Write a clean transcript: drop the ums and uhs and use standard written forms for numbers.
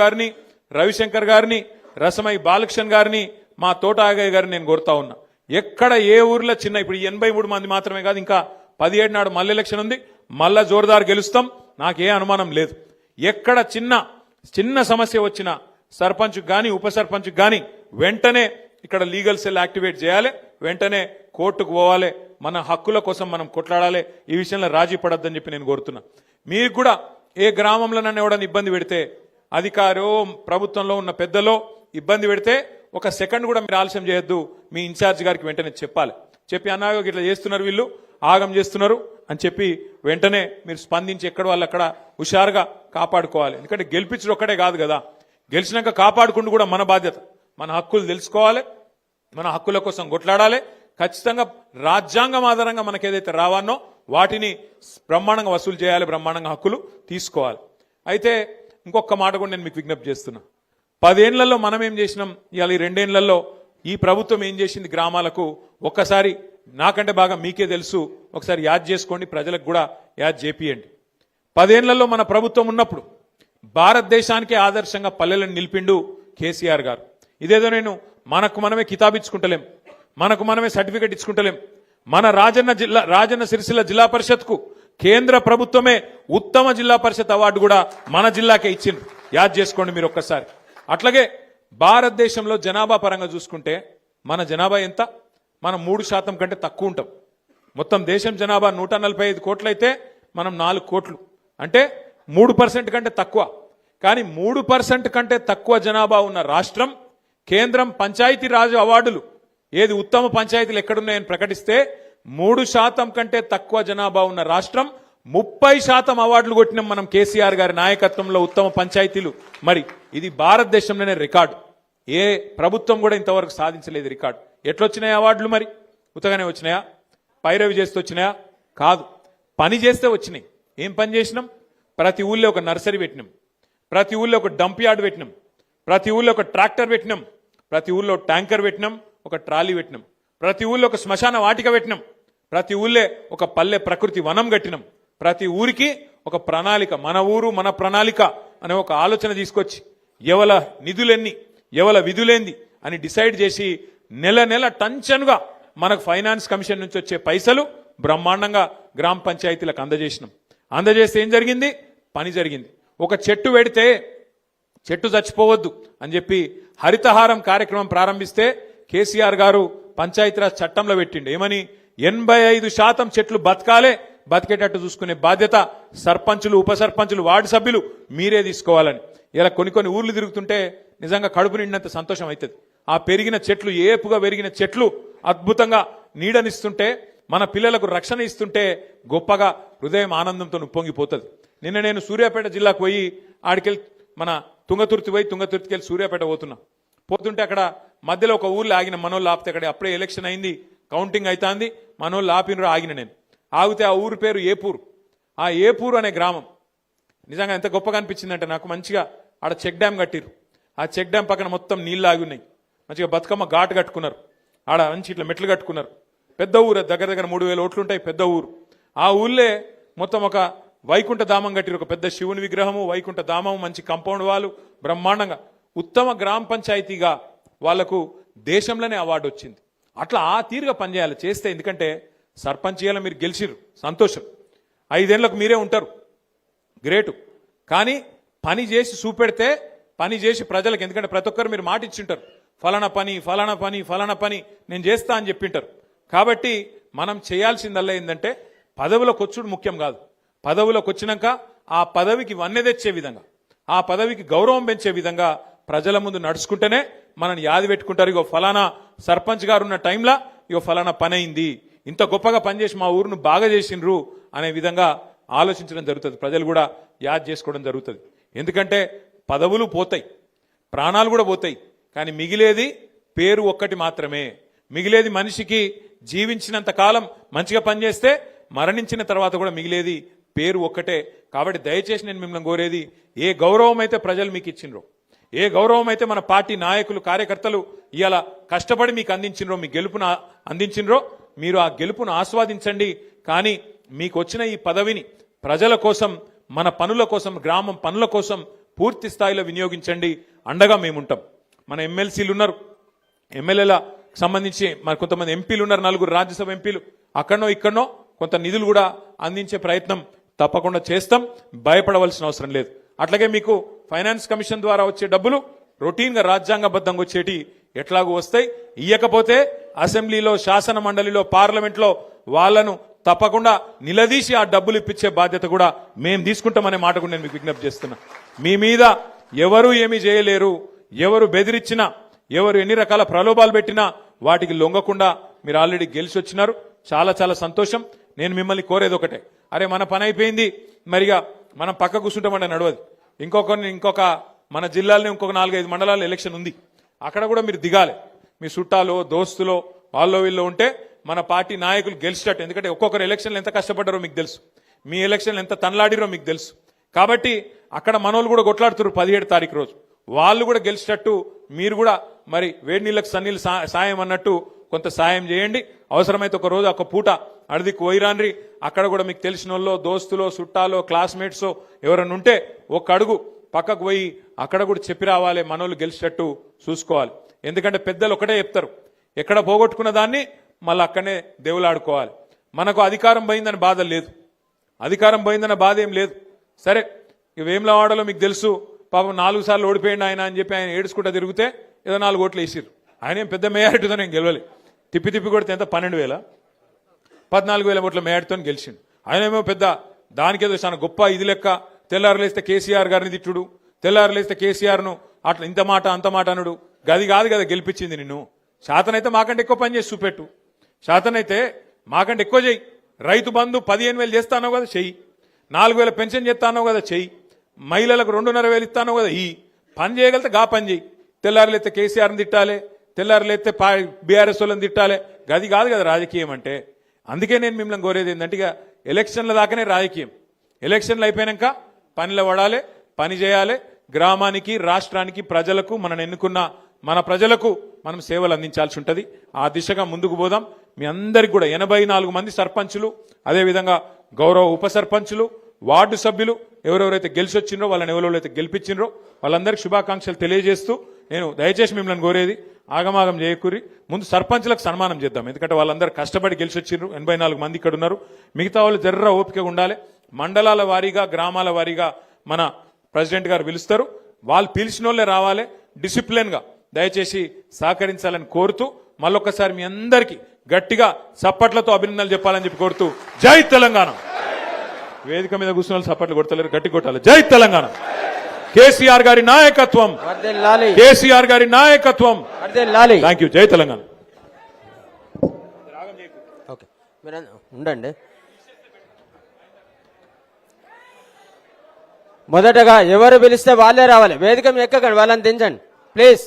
గారిని, రవిశంకర్ గారిని, రసమై బాలకృష్ణ గారిని, మా తోట ఆగయ్య గారిని నేను కోరుతా ఉన్నా. ఎక్కడ ఏ ఊర్లో చిన్న ఇప్పుడు 83 మంది మాత్రమే కాదు, ఇంకా 17 నాడు మళ్ళీ ఎలక్షన్ ఉంది, మళ్ళా జోరుదారు గెలుస్తాం, నాకే అనుమానం లేదు. ఎక్కడ చిన్న సమస్య వచ్చినా సర్పంచ్ గాని ఉప సర్పంచ్ గాని వెంటనే ఇక్కడ లీగల్ సెల్ యాక్టివేట్ చేయాలి, వెంటనే కోర్టుకు పోవాలి, మన హక్కుల కోసం మనం కొట్లాడాలి. ఈ విషయంలో రాజీ పడొద్దని చెప్పి నేను కోరుతున్నా. మీకు కూడా ఏ గ్రామంలో నన్ను ఎవడన్నా ఇబ్బంది పెడితే, అధికారో ప్రభుత్వంలో ఉన్న పెద్దలో ఇబ్బంది పెడితే ఒక సెకండ్ కూడా మీరు ఆలస్యం చేయొద్దు, మీ ఇన్ఛార్జ్ గారికి వెంటనే చెప్పాలి. చెప్పి అన్నాయో ఇట్లా చేస్తున్నారు, వీళ్ళు ఆగం చేస్తున్నారు అని చెప్పి వెంటనే మీరు స్పందించి ఎక్కడ వాళ్ళు అక్కడ హుషారుగా కాపాడుకోవాలి. ఎందుకంటే గెలిపించడం ఒక్కడే కాదు కదా, గెలిచినాక కాపాడుకుంటూ కూడా మన బాధ్యత. మన హక్కులు తెలుసుకోవాలి, మన హక్కుల కోసం కొట్లాడాలి. ఖచ్చితంగా రాజ్యాంగం ఆధారంగా మనకు ఏదైతే రావానో వాటిని బ్రహ్మాండంగా వసూలు చేయాలి, బ్రహ్మాండంగా హక్కులు తీసుకోవాలి. అయితే ఇంకొక మాట కూడా నేను మీకు విజ్ఞప్తి చేస్తున్నా. 10 ఏళ్లలో మనం ఏం చేసినాం, ఇవాళ ఈ 2 ఏళ్లలో ఈ ప్రభుత్వం ఏం చేసింది గ్రామాలకు ఒక్కసారి నాకంటే బాగా మీకే తెలుసు. ఒకసారి యాద్ చేసుకోండి, ప్రజలకు కూడా యాద్ చేపియండి. 10 ఏళ్లలో మన ప్రభుత్వం ఉన్నప్పుడు భారతదేశానికే ఆదర్శంగా పల్లెలను నిలిపిండు కేసీఆర్ గారు. ఇదేదో నేను మనకు మనమే కితాబిచ్చుకుంటలేం, మనకు మనమే సర్టిఫికెట్ ఇచ్చుకుంటలేం. మన రాజన్న సిరిసిల్ల జిల్లా పరిషత్కు కేంద్ర ప్రభుత్వమే ఉత్తమ జిల్లా పరిషత్ అవార్డు కూడా మన జిల్లాకే ఇచ్చింది. యాద్ చేసుకోండి మీరు ఒక్కసారి. అట్లాగే భారతదేశంలో జనాభా పరంగా చూసుకుంటే మన జనాభా ఎంత? మనం 3% కంటే తక్కువ ఉంటాం. మొత్తం దేశం జనాభా 145 కోట్లయితే మనం 4 కోట్లు, అంటే 3% కంటే తక్కువ. కానీ 3% కంటే తక్కువ జనాభా ఉన్న రాష్ట్రం కేంద్రం పంచాయతీ రాజ్ అవార్డులు ఏది ఉత్తమ పంచాయతీలు ఎక్కడున్నాయని ప్రకటిస్తే 3% కంటే తక్కువ జనాభా ఉన్న రాష్ట్రం 30% అవార్డులు కొట్టినాం మనం కేసీఆర్ గారి నాయకత్వంలో ఉత్తమ పంచాయతీలు. మరి ఇది భారతదేశంలోనే రికార్డు, ఏ ప్రభుత్వం కూడా ఇంతవరకు సాధించలేదు రికార్డు. ఎట్లొచ్చినాయి అవార్డులు? మరి ఉత్తగానే వచ్చినాయా? పైరవి చేస్తే వచ్చినాయా? కాదు, పని చేస్తే వచ్చినాయి. ఏం పని చేసినాం? ప్రతి ఊళ్ళో ఒక నర్సరీ పెట్టినాం, ప్రతి ఊళ్ళో ఒక డంప్ యార్డ్ పెట్టినాం, ప్రతి ఊళ్ళో ఒక ట్రాక్టర్ పెట్టినాం, ప్రతి ఊళ్ళో ట్యాంకర్ పెట్టినాం, ఒక ట్రాలీ పెట్టినాం, ప్రతి ఊళ్ళో ఒక శ్మశాన వాటిక పెట్టినాం, ప్రతి ఊళ్ళే ఒక పల్లె ప్రకృతి వనం కట్టినాం. ప్రతి ఊరికి ఒక ప్రణాళిక, మన ఊరు మన ప్రణాళిక అనే ఒక ఆలోచన తీసుకొచ్చి ఎవల నిధులెన్ని ఎవల విధులేంది అని డిసైడ్ చేసి నెల నెల టంచనుగా మనకు ఫైనాన్స్ కమిషన్ నుంచి వచ్చే పైసలు బ్రహ్మాండంగా గ్రామ పంచాయతీలకు అందజేసినాం. అందజేస్తే ఏం జరిగింది? పని జరిగింది. ఒక చెట్టు పెడితే చెట్టు చచ్చిపోవద్దు అని చెప్పి హరితహారం కార్యక్రమం ప్రారంభిస్తే కేసీఆర్ గారు పంచాయతీరాజ్ చట్టంలో పెట్టిండు. ఏమని? 85% చెట్లు బతకాలే, బతికేటట్టు చూసుకునే బాధ్యత సర్పంచులు, ఉప సర్పంచులు, వార్డు సభ్యులు మీరే తీసుకోవాలని. ఇలా కొన్ని ఊర్లు తిరుగుతుంటే నిజంగా కడుపు నిండినంత సంతోషం అవుతుంది. ఆ పెరిగిన చెట్లు, ఏపుగా పెరిగిన చెట్లు అద్భుతంగా నీడనిస్తుంటే, మన పిల్లలకు రక్షణ ఇస్తుంటే గొప్పగా హృదయం ఆనందంతో ఉప్పొంగిపోతుంది. నిన్న నేను సూర్యాపేట జిల్లాకు పోయి ఆడికెళ్ళి మన తుంగతుర్తికి వెళ్ళి సూర్యాపేట పోతుంటే అక్కడ మధ్యలో ఒక ఊర్లో ఆగిన, మనోళ్ళు ఆపితే, అక్కడ అప్పుడే ఎలక్షన్ అయింది, కౌంటింగ్ అవుతుంది, మనోళ్ళు ఆపినరు, ఆగిన నేను ఆగితే ఆ ఊరు పేరు ఏపూరు. ఆ ఏపూరు అనే గ్రామం నిజంగా ఎంత గొప్పగా అనిపించిందంటే నాకు, మంచిగా ఆడ చెక్ డ్యామ్ కట్టిరు. ఆ చెక్ డ్యామ్ పక్కన మొత్తం నీళ్ళు ఆగి ఉన్నాయి, మంచిగా బతుకమ్మ ఘాటు కట్టుకున్నారు, ఆడ మంచి ఇట్లా మెట్లు కట్టుకున్నారు. పెద్ద ఊరు, దగ్గర 3000 ఓట్లుంటాయి, పెద్ద ఊరు. ఆ ఊళ్ళే మొత్తం ఒక వైకుంఠ ధామం కట్టిరు, ఒక పెద్ద శివుని విగ్రహము, వైకుంఠ ధామం, మంచి కాంపౌండ్ వాళ్ళు, బ్రహ్మాండంగా ఉత్తమ గ్రామ పంచాయతీగా వాళ్లకు దేశంలోనే అవార్డు వచ్చింది. అట్లా ఆ తీరుగా పనిచేయాలి చేస్తే. ఎందుకంటే సర్పంచ్ చేయాలి, మీరు గెలిచిర్రు, సంతోషం, 5 ఏళ్లకు మీరే ఉంటారు, గ్రేటు. కానీ పని చేసి చూపెడితే, పని చేసి ప్రజలకు, ఎందుకంటే ప్రతి ఒక్కరు మీరు మాట ఇచ్చింటారు, ఫలానా పని ఫలానా పని ఫలానా పని నేను చేస్తా అని చెప్పింటారు. కాబట్టి మనం చేయాల్సిందల్లా ఏంటంటే పదవిలోకి వచ్చుడు ముఖ్యం కాదు, పదవిలోకి వచ్చినాక ఆ పదవికి వన్నె తెచ్చే విధంగా, ఆ పదవికి గౌరవం పెంచే విధంగా ప్రజల ముందు నడుచుకుంటేనే మనని యాది పెట్టుకుంటారు. ఇగో ఫలానా సర్పంచ్ గారు ఉన్న టైంలో ఇగో ఫలానా పని అయింది, ఇంత గొప్పగా పనిచేసి మా ఊరును బాగా చేసిండ్రు అనే విధంగా ఆలోచించడం జరుగుతుంది. ప్రజలు కూడా యాద్ చేసుకోవడం జరుగుతుంది. ఎందుకంటే పదవులు పోతాయి, ప్రాణాలు కూడా పోతాయి, కానీ మిగిలేది పేరు ఒక్కటి మాత్రమే. మిగిలేది మనిషికి జీవించినంత కాలం మంచిగా పనిచేస్తే మరణించిన తర్వాత కూడా మిగిలేది పేరు ఒక్కటే. కాబట్టి దయచేసి నేను మిమ్మల్ని కోరేది, ఏ గౌరవం అయితే ప్రజలు మీకు ఇచ్చిండ్రో, ఏ గౌరవం అయితే మన పార్టీ నాయకులు కార్యకర్తలు ఇవాళ కష్టపడి మీకు అందించిండ్రో, మీ గెలుపును అందించిండ్రో, మీరు ఆ గెలుపును ఆస్వాదించండి. కానీ మీకు వచ్చిన ఈ పదవిని ప్రజల కోసం, మన పనుల కోసం, గ్రామం పనుల కోసం, పూర్తి స్థాయిలో వినియోగించండి, అండగా మేముంటాం. మన ఎమ్మెల్సీలు ఉన్నారు, ఎమ్మెల్యేల సంబంధించి మరి కొంతమంది ఎంపీలు ఉన్నారు, 4 రాజ్యసభ ఎంపీలు, అక్కడనో ఇక్కడనో కొంత నిధులు కూడా అందించే ప్రయత్నం తప్పకుండా చేస్తాం, భయపడవలసిన అవసరం లేదు. అట్లాగే మీకు ఫైనాన్స్ కమిషన్ ద్వారా వచ్చే డబ్బులు రొటీన్గా రాజ్యాంగబద్ధంగా వచ్చేటి ఎట్లాగూ వస్తాయి. ఇయ్యకపోతే అసెంబ్లీలో, శాసన మండలిలో, పార్లమెంట్లో వాళ్ళను తప్పకుండా నిలదీసి ఆ డబ్బులు ఇప్పించే బాధ్యత కూడా మేము తీసుకుంటామనే మాట కూడా నేను మీకు విజ్ఞప్తి చేస్తున్నా. మీ మీద ఎవరు ఏమీ చేయలేరు, ఎవరు బెదిరించినా, ఎవరు ఎన్ని రకాల ప్రలోభాలు పెట్టినా వాటికి లొంగకుండా మీరు ఆల్రెడీ గెలిచి వచ్చినారు. చాలా చాలా సంతోషం. నేను మిమ్మల్ని కోరేది ఒకటే, అరే మన పని అయిపోయింది, మరిగా మనం పక్క కూర్చుంటామంటే నడవదు. ఇంకొక మన జిల్లాలోనే ఇంకొక 4-5 మండలాల ఎలక్షన్ ఉంది, అక్కడ కూడా మీరు దిగాలి. మీ చుట్టాలో, దోస్తులో, వాళ్ళలో వీళ్ళు ఉంటే మన పార్టీ నాయకులు గెలిచేటట్టు. ఎందుకంటే ఒక్కొక్కరు ఎలక్షన్లు ఎంత కష్టపడ్డారో మీకు తెలుసు, మీ ఎలక్షన్లు ఎంత తనలాడిరో మీకు తెలుసు. కాబట్టి అక్కడ మనోళ్ళు కూడా కొట్లాడుతున్నారు 17 తారీఖు రోజు, వాళ్ళు కూడా గెలిచేటట్టు మీరు కూడా మరి వేడి నీళ్ళకి సన్నీళ్ళు సాయం అన్నట్టు కొంత సాయం చేయండి. అవసరమైతే ఒక రోజు ఒక పూట అడిదికి పోయిరాన్రి, అక్కడ కూడా మీకు తెలిసిన వాళ్ళు, దోస్తులో, చుట్టాలో, క్లాస్మేట్సో ఎవరన్నా ఉంటే ఒక అడుగు పక్కకు పోయి అక్కడ కూడా చెప్పి రావాలి, మనోళ్ళు గెలిచేటట్టు చూసుకోవాలి. ఎందుకంటే పెద్దలు ఒకటే చెప్తారు, ఎక్కడ పోగొట్టుకున్న దాన్ని మళ్ళీ అక్కడనే దేవులాడుకోవాలి. మనకు అధికారం పోయిందని బాధ లేదు, అధికారం పోయిందన్న బాధ ఏం లేదు. సరే, వేములవాడలో మీకు తెలుసు, పాపం 4 సార్లు ఓడిపోయింది ఆయన అని చెప్పి ఆయన ఏడుచుకుంటా తిరిగితే ఏదో 4 ఓట్లు వేసిరు. ఆయన ఏం పెద్ద మేయారిటీతో నేను గెలవలే, తిప్పి కొడితే ఎంత 12,000 14,000 ఓట్ల మేయారిటీతో గెలిచిండు. ఆయనేమో పెద్ద దానికేదో చాలా గొప్ప ఇది లెక్క, తెల్లారులేస్తే కేసీఆర్ గారిని తిట్టుడు, తెల్లారులేస్తే కేసీఆర్ను అట్లా ఇంత మాట అంత మాట అనుడు. గది కాదు కదా గెలిపించింది నిన్ను. శాతనైతే మాకంటే ఎక్కువ పని చేసి చూపెట్టు, శాతనైతే మాకంటే ఎక్కువ చెయ్యి. రైతు బంధు 15,000 చేస్తానో కదా చెయ్యి, 4,000 పెన్షన్ చేస్తానో కదా చెయ్యి, మహిళలకు 2,500 ఇస్తానో కదా ఈ పని చేయగలిగితే గా పని చెయ్యి. తెల్లారులేస్తే కేసీఆర్ని తిట్టాలి, తెల్లారులేస్తే బీఆర్ఎస్ వాళ్ళని తిట్టాలి, గది కాదు కదా రాజకీయం అంటే. అందుకే నేను మిమ్మల్ని కోరేది ఏంటంటే, ఇక ఎలక్షన్ల దాకానే రాజకీయం, ఎలక్షన్లు అయిపోయాక పనిలో పడాలి, పని చేయాలి. గ్రామానికి, రాష్ట్రానికి, ప్రజలకు, మనం ఎన్నుకున్న మన ప్రజలకు మనం సేవలు అందించాల్సి ఉంటుంది. ఆ దిశగా ముందుకు పోదాం. మీ అందరికి కూడా 84 మంది సర్పంచులు, అదేవిధంగా గౌరవ ఉప సర్పంచులు, వార్డు సభ్యులు ఎవరెవరైతే గెలిచి వచ్చిండ్రో, వాళ్ళని ఎవరెవరైతే గెలిపించిండ్రో వాళ్ళందరికీ శుభాకాంక్షలు తెలియజేస్తూ, నేను దయచేసి మిమ్మల్ని కోరేది, ఆగమాగం చేయకూరి ముందు సర్పంచులకు సన్మానం చేద్దాం. ఎందుకంటే వాళ్ళందరూ కష్టపడి గెలిచి వచ్చిండ్రు, 84 మంది ఇక్కడ ఉన్నారు. మిగతా వాళ్ళు జర్ర ఓపికగా ఉండాలి. మండలాల వారీగా, గ్రామాల వారీగా మన ప్రెసిడెంట్ గారు పిలుస్తారు, వాళ్ళు పిలిచిన వాళ్ళే రావాలి. డిసిప్లిన్గా దయచేసి సహకరించాలని కోరుతూ, మళ్ళొక్కసారి మీ అందరికీ గట్టిగా చప్పట్లతో అభినందనలు చెప్పాలని చెప్పి కోరుతూ, జై తెలంగాణ. వేదిక మీద కూర్చున్న వాళ్ళు చప్పట్లు కొడతలేరు, గట్టి కొట్టాలి. జై తెలంగాణ. కేసీఆర్ గారి నాయకత్వం, కేసీఆర్ గారి నాయకత్వం. Thank you. జై తెలంగాణ. ఉండండి. మొదటగా ఎవరు పిలిస్తే వాళ్ళే రావాలి. వేదిక ఎక్కకండి, వాళ్ళని దించండి ప్లీజ్.